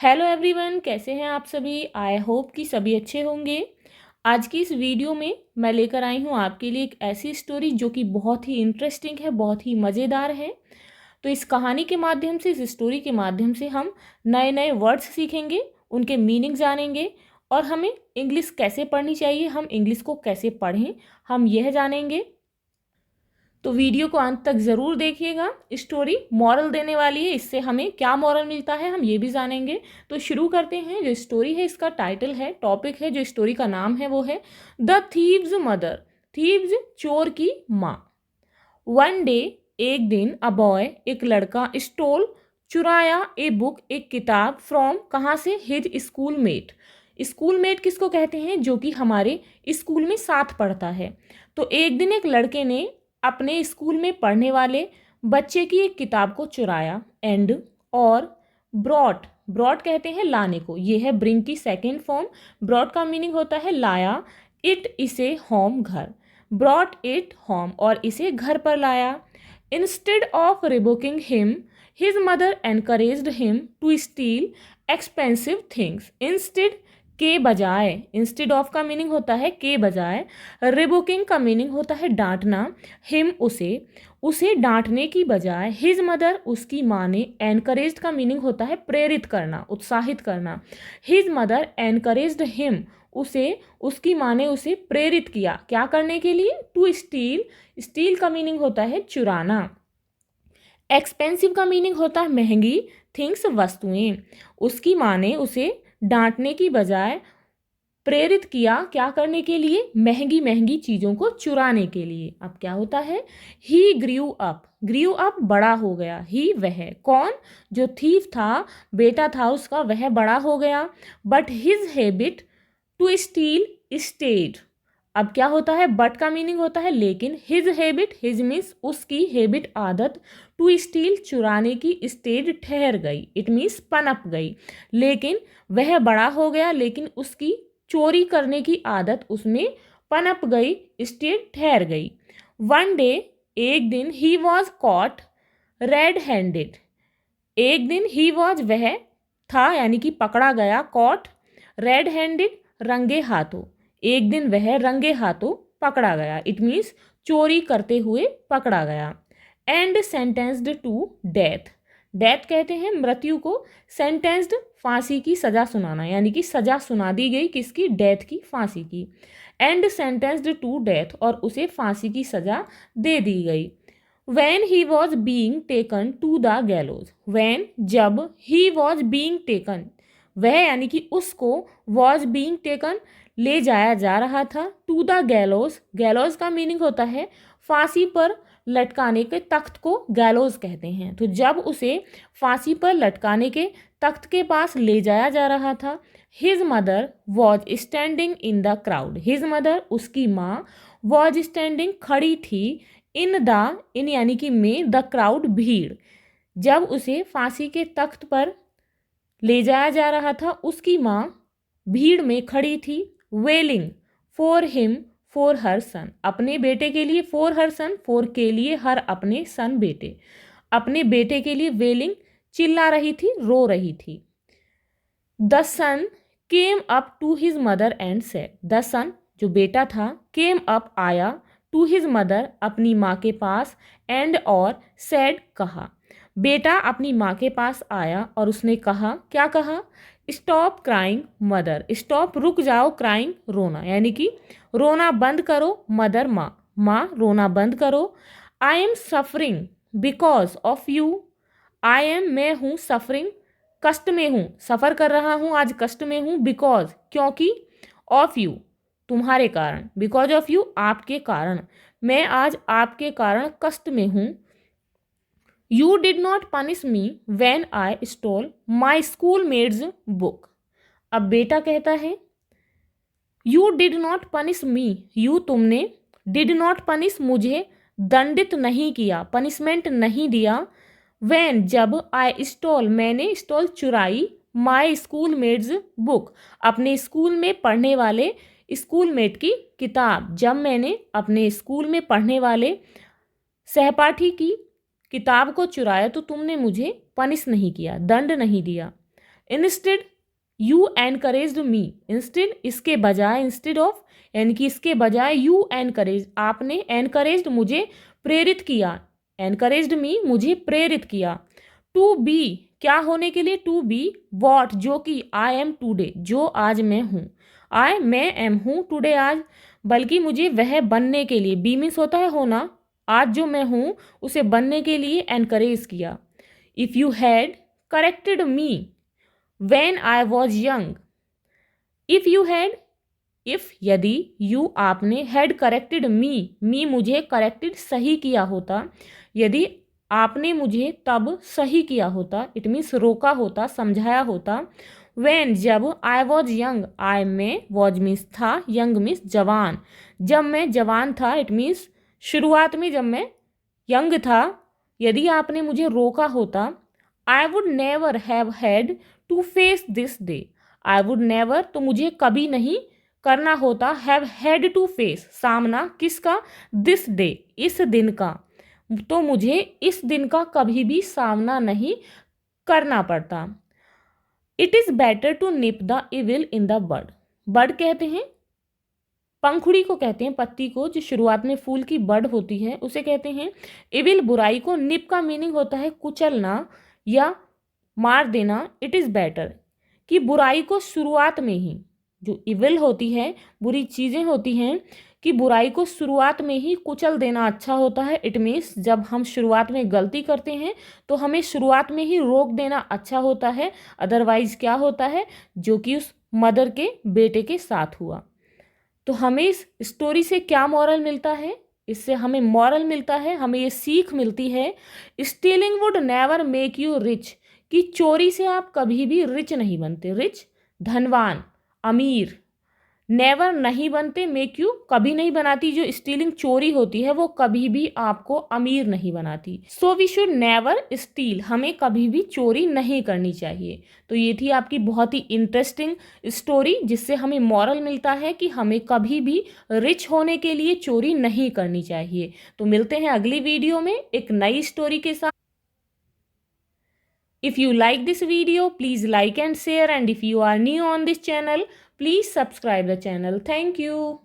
Hello everyone, कैसे हैं आप सभी। आई होप कि सभी अच्छे होंगे। आज की इस वीडियो में मैं लेकर आई हूँ आपके लिए एक ऐसी स्टोरी जो कि बहुत ही इंटरेस्टिंग है, बहुत ही मज़ेदार है। तो इस कहानी के माध्यम से, इस स्टोरी के माध्यम से हम नए नए वर्ड्स सीखेंगे, उनके मीनिंग जानेंगे और हमें इंग्लिश कैसे पढ़नी चाहिए, हम इंग्लिश को कैसे पढ़ें, हम यह जानेंगे। तो वीडियो को अंत तक ज़रूर देखिएगा। स्टोरी मॉरल देने वाली है, इससे हमें क्या मॉरल मिलता है हम ये भी जानेंगे। तो शुरू करते हैं। जो स्टोरी है इसका टाइटल है, टॉपिक है, जो स्टोरी का नाम है वो है द थीव्स मदर। थीव्स चोर की माँ। वन डे, एक दिन, अ बॉय, एक लड़का, स्टोल चुराया ए बुक, एक किताब, फ्रॉम कहाँ से, हिज स्कूलमेट। स्कूलमेट किसको कहते हैं, जो कि हमारे स्कूल में साथ पढ़ता है। तो एक दिन एक लड़के ने अपने स्कूल में पढ़ने वाले बच्चे की एक किताब को चुराया, एंड और ब्रॉट, ब्रॉट कहते हैं लाने को, ये है ब्रिंग की सेकेंड फॉर्म। ब्रॉट का मीनिंग होता है लाया, इट इसे होम घर, ब्रॉट इट होम और इसे घर पर लाया। Instead of rebuking him, his mother encouraged him to steal expensive things. Instead के बजाय, इंस्टेड ऑफ का मीनिंग होता है के बजाय, रिबुकिंग का मीनिंग होता है डांटना, हिम उसे, उसे डांटने की बजाय, हिज मदर उसकी माँ ने, एनकरेज्ड का मीनिंग होता है प्रेरित करना, उत्साहित करना। हिज मदर एनकरेज्ड हिम, उसे, उसकी माँ ने उसे प्रेरित किया, क्या करने के लिए, टू स्टील, स्टील का मीनिंग होता है चुराना। एक्सपेंसिव का मीनिंग होता है महंगी, थिंग्स वस्तुएं। उसकी माँ ने उसे डांटने की बजाय प्रेरित किया, क्या करने के लिए, महंगी महंगी चीज़ों को चुराने के लिए। अब क्या होता है, he grew up, grew up बड़ा हो गया, ही वह, कौन, जो थीफ था, बेटा था उसका, वह बड़ा हो गया। But his habit to steal stayed. अब क्या होता है, बट का मीनिंग होता है लेकिन, हिज हैबिट, हिज मीन्स उसकी, हैबिट आदत, टू स्टील चुराने की, स्टेड ठहर गई, इट मीन्स पनप गई। लेकिन वह बड़ा हो गया, लेकिन उसकी चोरी करने की आदत उसमें पनप गई, स्टेड ठहर गई। वन डे, एक दिन, he was caught red handed. एक दिन, ही वॉज वह था, यानी कि पकड़ा गया, कॉट रेड हैंडेड रंगे हाथों। एक दिन वह रंगे हाथों पकड़ा गया, इट मीन्स चोरी करते हुए पकड़ा गया। And sentenced to death, death कहते हैं मृत्यु को, सेंटेंस्ड फांसी की सजा सुनाना, यानी कि सजा सुना दी गई, किसकी, डेथ की, फांसी की। एंड सेंटेंस्ड टू डेथ, और उसे फांसी की सजा दे दी गई। When he was being taken to the gallows, when, जब, he was being taken, वह यानी कि उसको, was being taken, ले जाया जा रहा था, to the gallows, gallows का मीनिंग होता है फांसी पर लटकाने के तख्त को gallows कहते हैं। तो जब उसे फांसी पर लटकाने के तख्त के पास ले जाया जा रहा था, his mother was standing in the crowd, his mother उसकी माँ, was standing खड़ी थी, इन यानी कि में, द क्राउड भीड़। जब उसे फांसी के तख्त पर ले जाया जा रहा था, उसकी माँ भीड़ में खड़ी थी, वेलिंग फॉर हिम, फॉर हर सन, अपने बेटे के लिए, फॉर हर सन, फॉर के लिए, हर अपने सन बेटे, अपने बेटे के लिए वेलिंग चिल्ला रही थी, रो रही थी। The son came up to his mother and said, the son जो बेटा था, केम अप आया, टू हिज मदर अपनी माँ के पास, एंड और, सेड कहा, बेटा अपनी माँ के पास आया और उसने कहा, क्या कहा, स्टॉप क्राइंग मदर, स्टॉप रुक जाओ, क्राइंग रोना, यानी कि रोना बंद करो, मदर माँ, माँ रोना बंद करो। I am suffering because of you, I am मैं हूँ, सफरिंग कष्ट में हूँ, सफ़र कर रहा हूँ, आज कष्ट में हूँ, बिकॉज क्योंकि, ऑफ यू तुम्हारे कारण, बिकॉज ऑफ यू आपके कारण, मैं आज आपके कारण कष्ट में हूँ। You did not punish me when I stole my school mates book. अब बेटा कहता है, you did not punish me, you तुमने, डिड नॉट पनिश मुझे दंडित नहीं किया, पनिशमेंट नहीं दिया, वैन जब, आई स्टॉल मैंने, स्टॉल चुराई, माई स्कूल मेट्स बुक अपने स्कूल में पढ़ने वाले स्कूलमेट की किताब, जब मैंने अपने स्कूल में पढ़ने वाले सहपाठी की किताब को चुराया तो तुमने मुझे पनिश नहीं किया, दंड नहीं दिया। Instead you encouraged me, instead इसके बजाय, इंस्टेड ऑफ यानी कि इसके बजाय, यू एनकरेज आपने, एनकरेज्ड मुझे प्रेरित किया, एनकरेज्ड मी मुझे प्रेरित किया। टू बी क्या होने के लिए, टू बी वॉट जो कि, आई एम टूडे जो आज मैं हूँ, आई मैं एम हूँ, टुडे आज, बल्कि मुझे वह बनने के लिए, बी मीन्स होता है होना, आज जो मैं हूँ उसे बनने के लिए एनकरेज किया। If you had corrected me when I was young, if you had, if यदि, यू आपने, हैड करेक्टेड मी मुझे करेक्टेड सही किया होता, यदि आपने मुझे तब सही किया होता, इट मीन्स रोका होता, समझाया होता। व्हेन जब, आई वॉज यंग, आई में, वॉज मीन्स था, यंग मीन्स जवान, जब मैं जवान था, इट मीन्स शुरुआत में जब मैं यंग था, यदि आपने मुझे रोका होता, I would never have had to face this day, I would never तो मुझे कभी नहीं करना होता, हैव हैड टू फेस सामना किसका, दिस डे इस दिन का, तो मुझे इस दिन का कभी भी सामना नहीं करना पड़ता। It is better to nip the evil in the bud, bud कहते हैं पंखुड़ी को, कहते हैं पत्ती को, जो शुरुआत में फूल की बड होती है उसे कहते हैं। इविल बुराई को, निप का मीनिंग होता है कुचलना या मार देना। इट इज़ बेटर कि बुराई को शुरुआत में ही, जो इविल होती है, बुरी चीज़ें होती हैं, कि बुराई को शुरुआत में ही कुचल देना अच्छा होता है। इट मीन्स जब हम शुरुआत में गलती करते हैं तो हमें शुरुआत में ही रोक देना अच्छा होता है। अदरवाइज क्या होता है, जो कि उस मदर के बेटे के साथ हुआ। तो हमें इस स्टोरी से क्या मॉरल मिलता है, इससे हमें मॉरल मिलता है, हमें ये सीख मिलती है, stealing would never make you rich, कि चोरी से आप कभी भी रिच नहीं बनते, रिच धनवान अमीर, नेवर नहीं बनते, मेक यू कभी नहीं बनाती, जो स्टीलिंग चोरी होती है वो कभी भी आपको अमीर नहीं बनाती। So we should never steal, हमें कभी भी चोरी नहीं करनी चाहिए। तो ये थी आपकी बहुत ही इंटरेस्टिंग स्टोरी, जिससे हमें मॉरल मिलता है कि हमें कभी भी रिच होने के लिए चोरी नहीं करनी चाहिए। तो मिलते हैं अगली वीडियो में एक नई स्टोरी के साथ। If you like this video, please like and share, and if you are new on this channel, please subscribe the channel. Thank you.